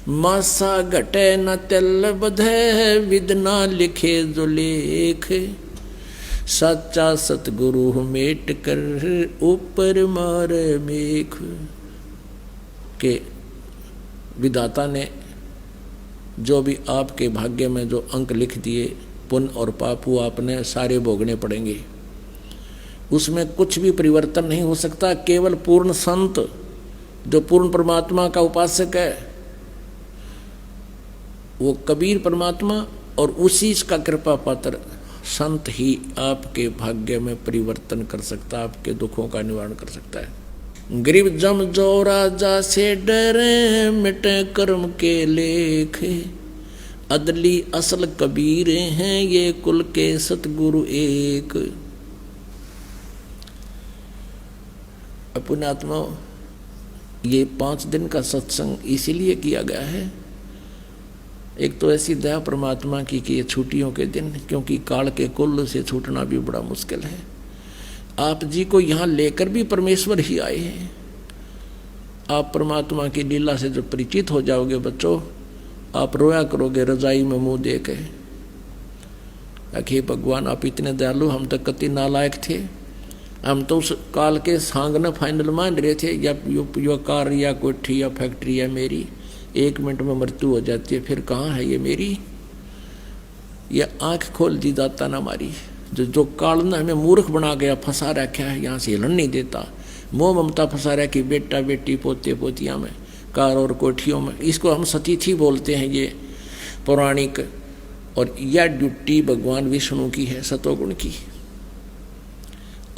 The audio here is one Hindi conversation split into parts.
मासा घटे न तेल बधे, विद ना लिखे जो लेख। सच्चा सतगुरु मेट कर, ऊपर मारे मेख। के विधाता ने जो भी आपके भाग्य में जो अंक लिख दिए, पुण्य और पाप, वो आपने सारे भोगने पड़ेंगे। उसमें कुछ भी परिवर्तन नहीं हो सकता। केवल पूर्ण संत जो पूर्ण परमात्मा का उपासक है, वो कबीर परमात्मा और उसी का कृपा पात्र संत ही आपके भाग्य में परिवर्तन कर सकता, आपके दुखों का निवारण कर सकता है। गरीब जम जो राजा से डरे, मिटे कर्म के लेख। अदली असल कबीर हैं ये, कुल के सतगुरु एक। पुण्यात्मा, ये 5 दिन का सत्संग इसीलिए किया गया है। एक तो ऐसी दया परमात्मा की कि ये छुट्टियों के दिन, क्योंकि काल के कुल से छूटना भी बड़ा मुश्किल है। आप जी को यहाँ लेकर भी परमेश्वर ही आए हैं। आप परमात्मा की लीला से जब परिचित हो जाओगे बच्चों, आप रोया करोगे रजाई में मुंह दे के, आखिर भगवान आप इतने दयालु, हम तो कति नालायक थे। हम तो उस काल के सांग न फाइनल मान रहे थे, या यो कार या कोठी या फैक्ट्री या मेरी 1 मिनट में मृत्यु हो जाती है, फिर कहाँ है ये मेरी। ये आंख खोल दी दाता ना हमारी। जो काल ने हमें मूर्ख बना गया, फंसा रखा है, यहाँ से हिलन नहीं देता। मोह ममता फंसा रहा कि बेटा बेटी पोते पोतियाँ में, कार और कोठियों में। इसको हम सतीथी बोलते हैं, ये पौराणिक। और यह ड्यूटी भगवान विष्णु की है, सतोगुण की।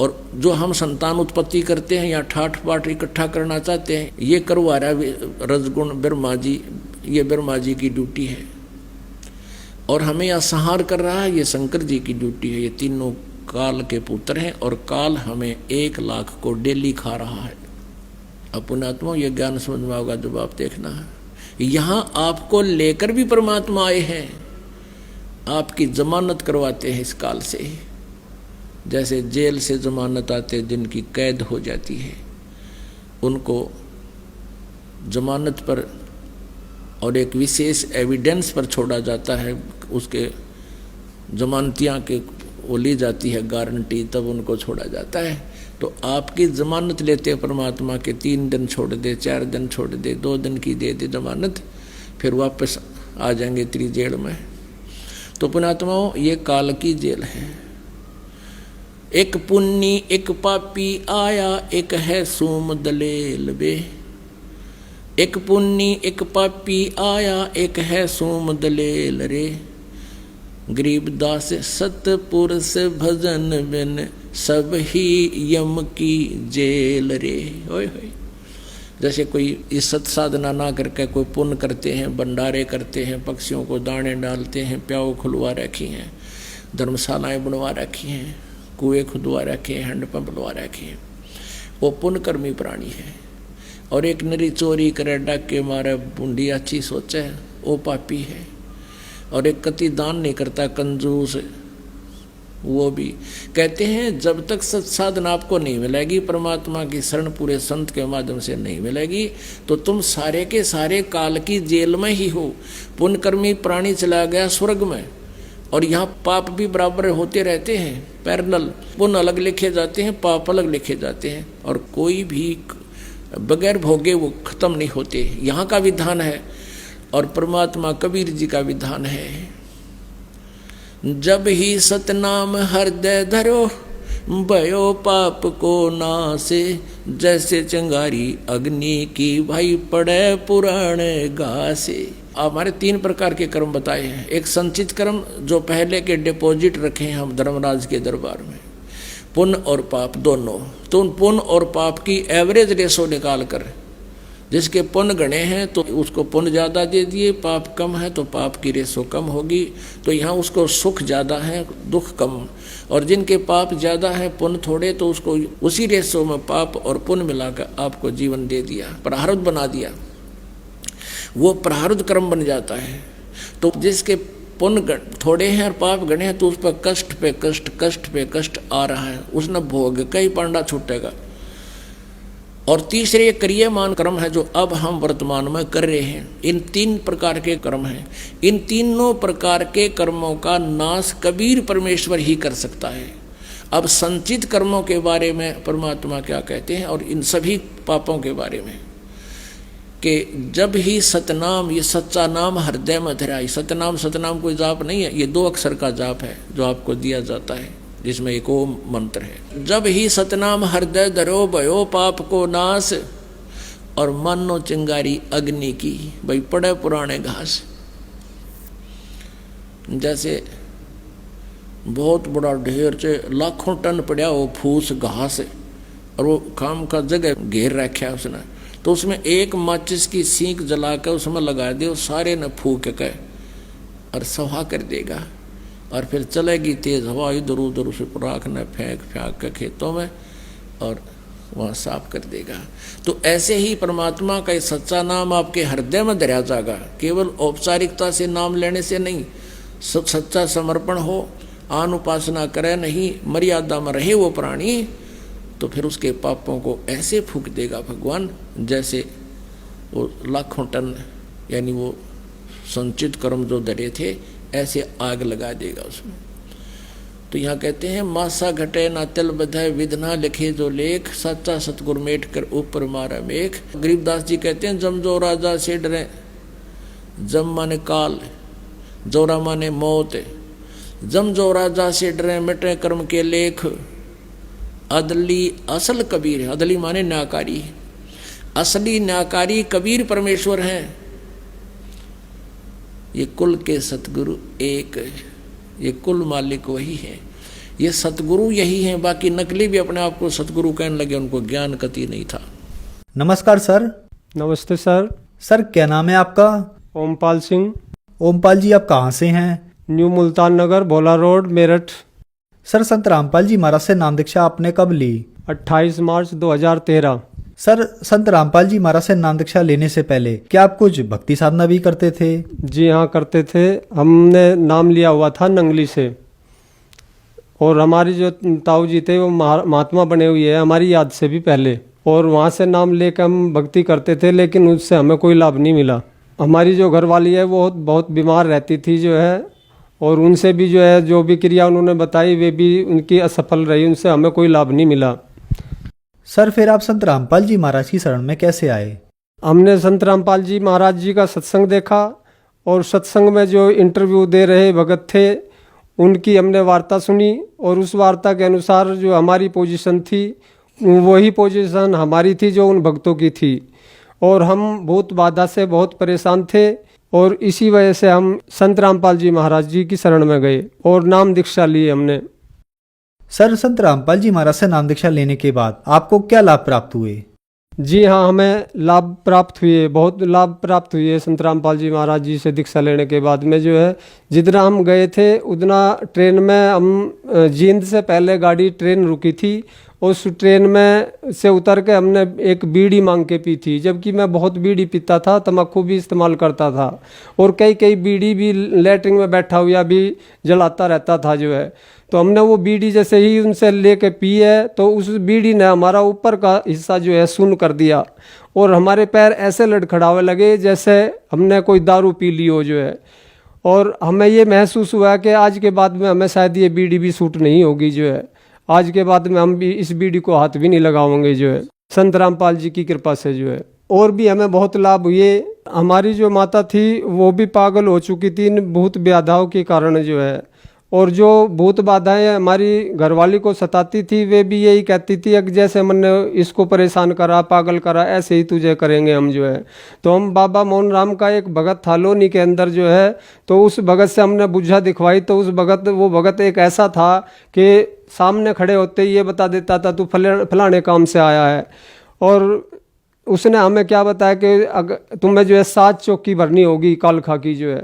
और जो हम संतान उत्पत्ति करते हैं या ठाठ बाट इकट्ठा करना चाहते हैं, ये करवा रहा रजगुण ब्रह्मा जी, ये ब्रह्मा जी की ड्यूटी है। और हमें यह संहार कर रहा है, ये शंकर जी की ड्यूटी है। ये तीनों काल के पुत्र हैं और काल हमें 1 लाख को डेली खा रहा है। पुण्यात्मा, ये ज्ञान समझ में होगा जब आप देखना है। यहाँ आपको लेकर भी परमात्मा आए हैं, आपकी जमानत करवाते हैं इस काल से। जैसे जेल से जमानत आते जिनकी कैद हो जाती है, उनको जमानत पर और एक विशेष एविडेंस पर छोड़ा जाता है, उसके जमानतियाँ के वो ली जाती है गारंटी, तब उनको छोड़ा जाता है। तो आपकी जमानत लेते हैं परमात्मा के, 3 दिन छोड़ दे, 4 दिन छोड़ दे, 2 दिन की दे दे जमानत, फिर वापस आ जाएंगे तेरी जेल में। तो पुण्यात्माओं, ये काल की जेल है। एक पुन्नी एक पापी आया, एक है सूम दलेल बे। एक पुन्नी एक पापी आया, एक है सूम दलेल रे। गरीबदास सतपुरुष भजन बिन, सब ही यम की जेल रे। ओए होए। जैसे कोई इज्जत साधना ना करके कोई पुण्य करते हैं, भंडारे करते हैं, पक्षियों को दाने डालते हैं, प्याऊ खुलवा रखी हैं, धर्मशालाएं बनवा रखी हैं, कुएं खुदवा रखे हैं, हैंडपंप बनवा रखे हैं, वो पुण्यकर्मी प्राणी है। और एक नरी चोरी करे, डाके मारे, बूंदी अच्छी सोचे, वो पापी है। और एक कति दान नहीं करता, कंजूस, वो भी। कहते हैं जब तक सत्साधन आपको नहीं मिलेगी, परमात्मा की शरण पूरे संत के माध्यम से नहीं मिलेगी, तो तुम सारे के सारे काल की जेल में ही हो। पुण्यकर्मी प्राणी चला गया स्वर्ग में, और यहाँ पाप भी बराबर होते रहते हैं, पैरेलल। पुण्य अलग लिखे जाते हैं, पाप अलग लिखे जाते हैं, और कोई भी बगैर भोगे वो खत्म नहीं होते। यहाँ का विधान है, और परमात्मा कबीर जी का विधान है, जब ही सतनाम हृदय धरो, भयो पाप को नासे। जैसे चिंगारी अग्नि की, भाई पड़े पुराने घासे। हमारे 3 प्रकार के कर्म बताए हैं। एक संचित कर्म, जो पहले के डिपॉजिट रखे हैं हम धर्मराज के दरबार में, पुण्य और पाप दोनों। तो उन पुण्य और पाप की एवरेज रेशो निकाल कर, जिसके पुण्य गणे हैं तो उसको पुण्य ज़्यादा दे दिए, पाप कम है तो पाप की रेशो कम होगी, तो यहाँ उसको सुख ज़्यादा है, दुख कम। और जिनके पाप ज़्यादा है, पुण्य थोड़े, तो उसको उसी रेशो में पाप और पुण्य मिलाकर आपको जीवन दे दिया, प्रारब्ध बना दिया, वो प्रारब्ध कर्म बन जाता है। तो जिसके पुण्य थोड़े हैं और पाप गणे हैं, तो उस पर कष्ट पे कष्ट, कष्ट पे कष्ट आ रहा है, उसने भोग कई पांडा छूटेगा। और तीसरे क्रियमान कर्म है जो अब हम वर्तमान में कर रहे हैं। इन 3 प्रकार के कर्म हैं। इन तीनों प्रकार के कर्मों का नाश कबीर परमेश्वर ही कर सकता है। अब संचित कर्मों के बारे में परमात्मा क्या कहते हैं और इन सभी पापों के बारे में कि जब ही सतनाम, ये सच्चा नाम हृदय में धराई। सतनाम कोई जाप नहीं है, ये 2 अक्षर का जाप है जो आपको दिया जाता है, जिसमें एक ओम मंत्र है। जब ही सतनाम हृदय धरो भयो पाप को नाश, और मानो चिंगारी अग्नि की, भाई पड़े पुराने घास। जैसे बहुत बड़ा ढेर से लाखों टन पड़ा वो फूस घास, और वो काम का जगह घेर रखा है उसने, तो उसमें एक माचिस की सीख जला कर उसमें लगा दे, सारे ने फूक के और सफा कर देगा। और फिर चलेगी तेज हवा, इधर उधर उसे राख न फेंक के खेतों में और वहाँ साफ कर देगा। तो ऐसे ही परमात्मा का सच्चा नाम आपके हृदय में धरा जाएगा। केवल औपचारिकता से नाम लेने से नहीं, सच्चा समर्पण हो, आन उपासना करे नहीं, मर्यादा में रहे वो प्राणी, तो फिर उसके पापों को ऐसे फूंक देगा भगवान जैसे वो लाखों टन, यानी वो संचित कर्म जो धरे थे ऐसे आग लगा देगा उसमें। तो यहाँ कहते हैं मासा घटे ना तिल बधाए विधना लिखे जो लेख, सच्चा सतगुर मेट कर ऊपर मारा मेघ। गरीबदास जी कहते हैं जम जो राजा से डरे, जम माने काल, जोरा माने मौत, जम जो राजा से डरे मिटे कर्म के लेख। अदली असल कबीर है, अदली माने न्यायकारी, असली न्यायकारी कबीर परमेश्वर हैं। ये कुल के सतगुरु एक, ये कुल मालिक वही है, ये सतगुरु यही हैं। बाकी नकली भी अपने आप को सतगुरु कहने लगे, उनको ज्ञान कति नहीं था। नमस्कार सर। नमस्ते सर। सर क्या नाम है आपका? ओमपाल सिंह। ओमपाल जी आप कहाँ से हैं? न्यू मुल्तान नगर, भोला रोड, मेरठ। सर संत रामपाल जी महाराज से नाम दीक्षा आपने कब ली? 28 मार्च 2013। सर संत रामपाल जी महाराज से नाम दीक्षा लेने से पहले क्या आप कुछ भक्ति साधना भी करते थे? जी हाँ करते थे। हमने नाम लिया हुआ था नंगली से, और हमारी जो ताऊ जी थे वो महात्मा बने हुए हैं हमारी याद से भी पहले, और वहाँ से नाम लेकर हम भक्ति करते थे, लेकिन उससे हमें कोई लाभ नहीं मिला। हमारी जो घरवाली है वो बहुत बीमार रहती थी जो है, और उनसे भी जो है जो भी क्रिया उन्होंने बताई वे भी उनकी असफल रही, उनसे हमें कोई लाभ नहीं मिला। सर फिर आप संत रामपाल जी महाराज की शरण में कैसे आए? हमने संत रामपाल जी महाराज जी का सत्संग देखा, और सत्संग में जो इंटरव्यू दे रहे भगत थे उनकी हमने वार्ता सुनी, और उस वार्ता के अनुसार जो हमारी पोजीशन थी वही पोजीशन हमारी थी जो उन भक्तों की थी, और हम बहुत बाधा से बहुत परेशान थे, और इसी वजह से हम संत रामपाल जी महाराज जी की शरण में गए और नाम दीक्षा ली हमने। सर संत रामपाल जी महाराज से नाम दीक्षा लेने के बाद आपको क्या लाभ प्राप्त हुए? जी हाँ, हमें लाभ प्राप्त हुए, बहुत लाभ प्राप्त हुए। संत रामपाल जी महाराज जी से दीक्षा लेने के बाद में जो है जितना हम गए थे उतना ट्रेन में हम जींद से पहले गाड़ी ट्रेन रुकी थी, उस ट्रेन में से उतर के हमने एक बीड़ी मांग के पी थी, जबकि मैं बहुत बीड़ी पीता था, तम्बाकू भी इस्तेमाल करता था, और कई बीड़ी भी लेटरिन में बैठा हुआ भी जलाता रहता था जो है। तो हमने वो बीड़ी जैसे ही उनसे लेके पी है तो उस बीड़ी ने हमारा ऊपर का हिस्सा जो है सुन्न कर दिया, और हमारे पैर ऐसे लड़खड़ावे लगे जैसे हमने कोई दारू पी ली हो जो है। और हमें ये महसूस हुआ कि आज के बाद में हमें शायद ये बीड़ी भी सूट नहीं होगी जो है, आज के बाद में हम भी इस बीड़ी को हाथ भी नहीं लगाएंगे जो है, संत रामपाल जी की कृपा से जो है। और भी हमें बहुत लाभ हुए। हमारी जो माता थी वो भी पागल हो चुकी थी इन भूत बाधाओं के कारण जो है, और जो भूत बाधाएं हमारी घरवाली को सताती थी वे भी यही कहती थी कि जैसे हमने इसको परेशान करा, पागल करा, ऐसे ही तुझे करेंगे हम जो है। तो हम बाबा मोहन राम का एक भगत था लोनी के अंदर जो है, तो उस भगत से हमने बुझा दिखवाई, तो उस वो भगत एक ऐसा था कि सामने खड़े होते ही ये बता देता था तू फलाने काम से आया है। और उसने हमें क्या बताया कि अगर तुम्हें जो है 7 चौकी भरनी होगी काल खा की जो है।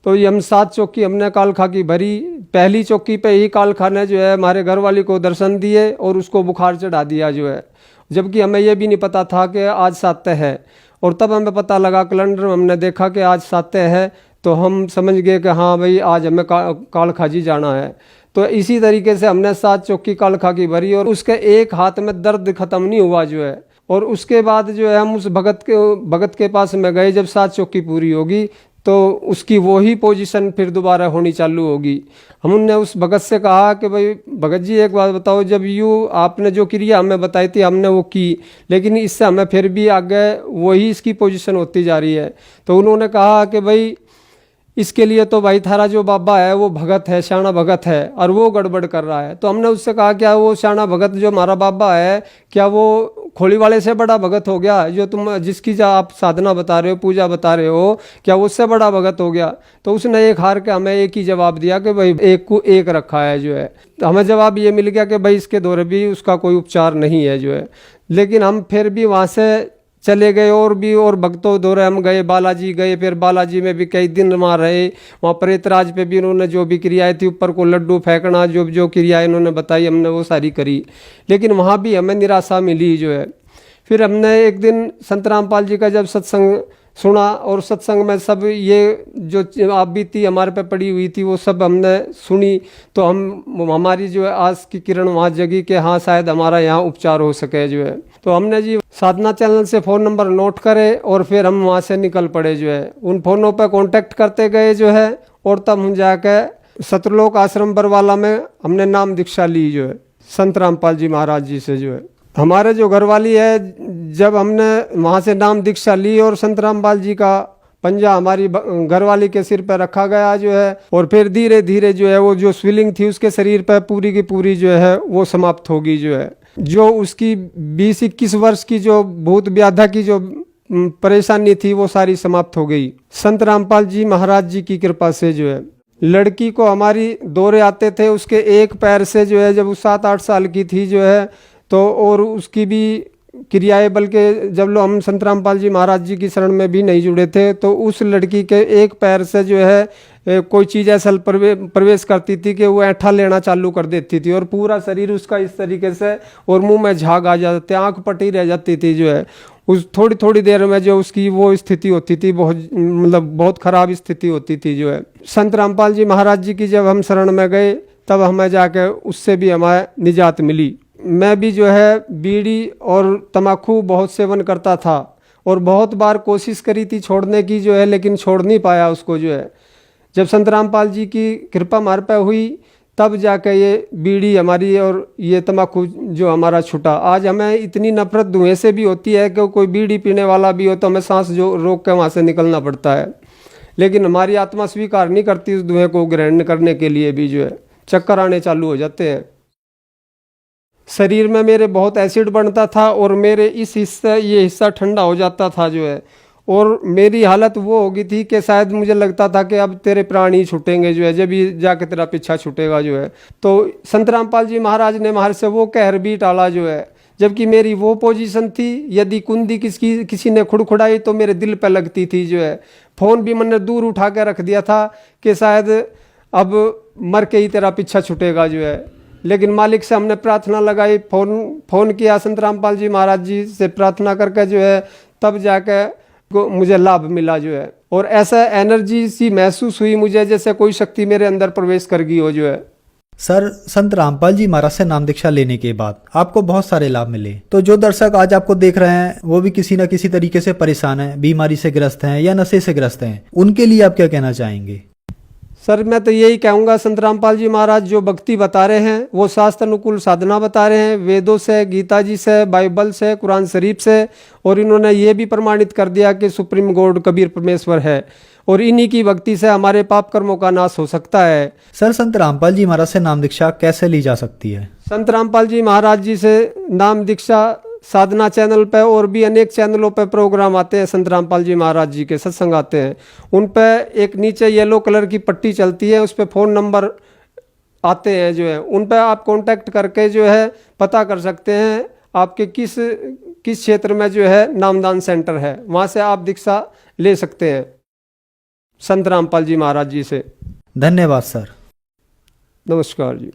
तो ये हम 7 चौकी हमने काल खा की भरी। पहली चौकी पे ही काल खा ने जो है हमारे घर वाली को दर्शन दिए और उसको बुखार चढ़ा दिया जो है, जबकि हमें ये भी नहीं पता था कि आज सातय है। और तब हमें पता लगा, कैलेंडर में हमने देखा कि आज सातय है, तो हम समझ गए कि हाँ भाई आज हमें काल खाजी जाना है। तो इसी तरीके से हमने 7 चौकी काल खा की भरी, और उसके एक हाथ में दर्द खत्म नहीं हुआ जो है, और उसके बाद जो है हम उस भगत के पास में गए। जब 7 चौकी पूरी होगी तो उसकी वही पोजीशन फिर दोबारा होनी चालू होगी। हमने उस भगत से कहा कि भाई भगत जी एक बात बताओ, जब यूँ आपने जो क्रिया हमें बताई थी हमने वो की, लेकिन इससे हमें फिर भी आगे वही इसकी पोजीशन होती जा रही है। तो उन्होंने कहा कि भाई इसके लिए तो भाई थारा जो बाबा है वो भगत है, शाना भगत है, और वो गड़बड़ कर रहा है। तो हमने उससे कहा क्या वो शाना भगत जो हमारा बाबा है क्या वो खोली वाले से बड़ा भगत हो गया? जो तुम जिसकी जो आप साधना बता रहे हो, पूजा बता रहे हो, क्या उससे बड़ा भगत हो गया? तो उसने एक हार के हमें एक ही जवाब दिया कि भाई एक को एक रखा है जो है। तो हमें जवाब ये मिल गया कि भाई इसके दौरे भी उसका कोई उपचार नहीं है जो है। लेकिन हम फिर भी वहाँ से चले गए और भक्तों दौरे हम गए, बालाजी गए, फिर बालाजी में भी कई दिन वहाँ रहे। वहाँ प्रेतराज पे भी उन्होंने जो भी क्रियाएं थी, ऊपर को लड्डू फेंकना, जो जो क्रियाएं इन्होंने बताई हमने वो सारी करी, लेकिन वहाँ भी हमें निराशा मिली जो है। फिर हमने एक दिन संत रामपाल जी का जब सत्संग सुना, और सत्संग में सब ये जो आप बीती हमारे पे पड़ी हुई थी वो सब हमने सुनी, तो हमारी जो है आस की किरण वहाँ जगी कि हाँ शायद हमारा यहाँ उपचार हो सके जो है। तो हमने जी साधना चैनल से फ़ोन नंबर नोट करे और फिर हम वहाँ से निकल पड़े जो है। उन फ़ोनों पर कांटेक्ट करते गए जो है, और तब हम जाके सतलोक आश्रम बरवाला में हमने नाम दीक्षा ली जो है संत रामपाल जी महाराज जी से जो है। हमारे जो घरवाली है, जब हमने वहाँ से नाम दीक्षा ली और संत रामपाल जी का पंजा हमारी घरवाली के सिर पर रखा गया जो है, और फिर धीरे धीरे जो है वो जो स्वेलिंग थी उसके शरीर पर पूरी की पूरी जो है वो समाप्त होगी जो है। जो उसकी 20-21 वर्ष की जो भूत व्याधा की जो परेशानी थी वो सारी समाप्त हो गई संत रामपाल जी महाराज जी की कृपा से जो है। लड़की को हमारी दौरे आते थे, उसके एक पैर से जो है जब वो 7-8 साल की थी जो है, तो और उसकी भी क्रियाएं, बल्कि जब लोग हम संत रामपाल जी महाराज जी की शरण में भी नहीं जुड़े थे तो उस लड़की के एक पैर से जो है कोई चीज़ ऐसा प्रवेश करती थी कि वो ऐंठा लेना चालू कर देती थी, और पूरा शरीर उसका इस तरीके से, और मुंह में झाग आ जाते थे, आँख पटी रह जाती थी जो है। उस थोड़ी देर में जो उसकी वो स्थिति होती थी, बहुत ख़राब स्थिति होती थी जो है। संत रामपाल जी महाराज जी की जब हम शरण में गए तब हमें जाके उससे भी हमें निजात मिली। मैं भी जो है बीड़ी और तम्बाकू बहुत सेवन करता था, और बहुत बार कोशिश करी थी छोड़ने की जो है, लेकिन छोड़ नहीं पाया उसको जो है। जब संत रामपाल जी की कृपा हमारे पे हुई तब जाके ये बीड़ी हमारी और ये तम्बाकू जो हमारा छूटा। आज हमें इतनी नफरत धुएं से भी होती है कि कोई बीड़ी पीने वाला भी हो तो हमें सांस जो रोक के वहाँ से निकलना पड़ता है, लेकिन हमारी आत्मा स्वीकार नहीं करती उस धुएं को ग्रहण करने के लिए भी जो है। चक्कर आने चालू हो जाते हैं। शरीर में मेरे बहुत एसिड बनता था, और मेरे ये हिस्सा ठंडा हो जाता था जो है, और मेरी हालत वो हो गई थी कि शायद मुझे लगता था कि अब तेरे प्राण ही छूटेंगे जो है, जब ये जाके तेरा पीछा छूटेगा जो है। तो संत रामपाल जी महाराज ने हमारे से वो कहर भी टाला जो है, जबकि मेरी वो पोजीशन थी, यदि कुंदी किसी ने खुड़खुड़ाई तो मेरे दिल पे लगती थी जो है। फ़ोन भी मैंने दूर उठा के रख दिया था कि शायद अब मर के ही तेरा पीछा छूटेगा जो है, लेकिन मालिक से हमने प्रार्थना लगाई, फ़ोन किया संत रामपाल जी महाराज जी से प्रार्थना करके जो है, तब जाके मुझे लाभ मिला जो है। और ऐसा एनर्जी सी महसूस हुई मुझे जैसे कोई शक्ति मेरे अंदर प्रवेश कर गई हो जो है। सर, संत रामपाल जी महाराज से नाम दीक्षा लेने के बाद आपको बहुत सारे लाभ मिले, तो जो दर्शक आज आपको देख रहे हैं वो भी किसी न किसी तरीके से परेशान हैं, बीमारी से ग्रस्त हैं या नशे से ग्रस्त हैं, उनके लिए आप क्या कहना चाहेंगे? सर, मैं तो यही कहूँगा, संत रामपाल जी महाराज जो भक्ति बता रहे हैं वो शास्त्र अनुकूल साधना बता रहे हैं, वेदों से, गीता जी से, बाइबल से, कुरान शरीफ से, और इन्होंने ये भी प्रमाणित कर दिया कि सुप्रीम गॉड कबीर परमेश्वर है, और इन्हीं की भक्ति से हमारे पाप कर्मों का नाश हो सकता है। सर, संत रामपाल जी महाराज से नाम दीक्षा कैसे ली जा सकती है? संत रामपाल जी महाराज जी से नाम दीक्षा साधना चैनल पे और भी अनेक चैनलों पे प्रोग्राम आते हैं, संत रामपाल जी महाराज जी के सत्संग आते हैं। उन पे एक नीचे येलो कलर की पट्टी चलती है, उस पे फ़ोन नंबर आते हैं जो है, उन पे आप कांटेक्ट करके जो है पता कर सकते हैं आपके किस क्षेत्र में जो है नामदान सेंटर है, वहाँ से आप दीक्षा ले सकते हैं संत रामपाल जी महाराज जी से। धन्यवाद सर। नमस्कार जी।